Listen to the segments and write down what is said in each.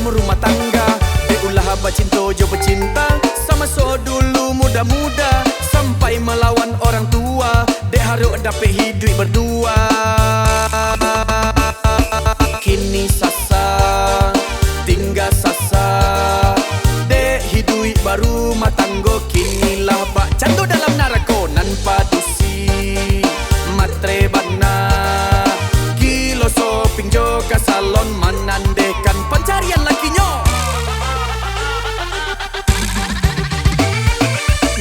dalam rumah tangga. Ulah bacinto jo bercinta sama so dulu muda-muda sampai melawan orang tua. Dek haruk dapet hidup berdua. Kini sasa tinggal sasa. Dek hidup baru matanggo kinilah bak candu dalam narako nan padusi matre bana. Gilo shopping jo ka salon menandekan pencarian lakinya.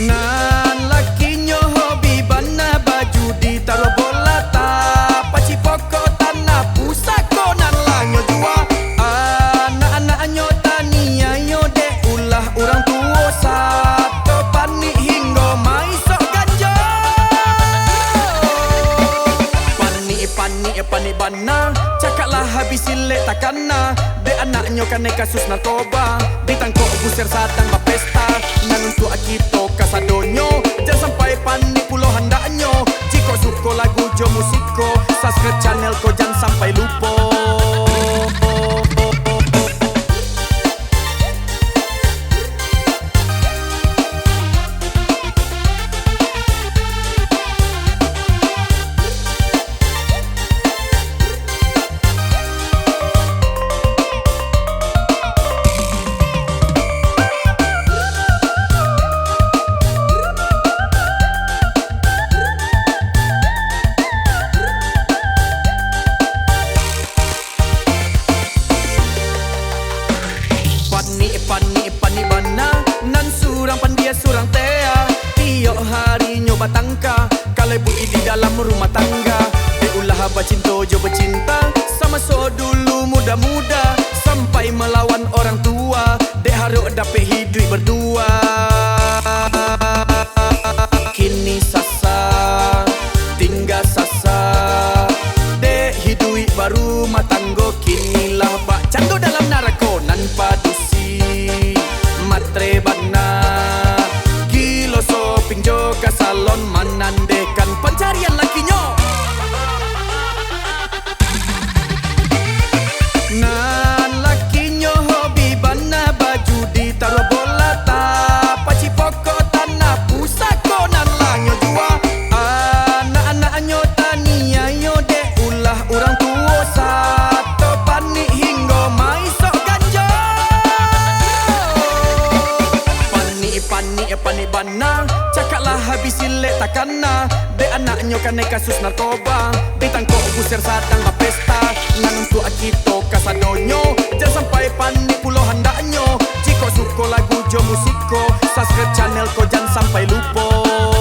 Nan lakinya hobi bana baju ditaruh bola tak paci pokok tanah pusako nan lanyo jua. Anak-anaknya tania yo dek ulah orang tua satu panik hingga mai sok ganja. Panik bana cakaplah habis silek takana. Dek anaknya kena kasus narkoba ditangkap busir sadang berpesta. Nan untuk akito kasadonyo jangan sampai panik pulau hendaknya. Jika suka lagu jo musiko subscribe channel ko jangan sampai lupa. Panik bana nan surang pandia surang tea. Tiap hari nyoba tangka kalau bui di dalam rumah tangga. Ulah bacinto jo bercinta sama so dulu muda-muda sampai melawan orang tua. Dek haruk dapet hidup berdua. Kini sasa tinggal sasa. Dek hidup baru matanggo kinilah bak candu dalam narako nan padusi matre bana. Gilo shopping jo ka salon menandekan pencarian lakinya. Nan lakinya hobi bana baju ditaruh bola tak paci pokok tanah pusako nan lanyo jua. Anak-anaknya tania yo dek ulah orang tua satu panik hingga mai sok ganja. Panik bana cakaplah habis silek takana. Dek anaknya kena kasus narkoba ditangkap busir sadang berpesta. Nan untuk akito kasadonyo jangan sampai panik pulau hendaknya. Jika suka lagu jo musiko subscribe channel ko jangan sampai lupa.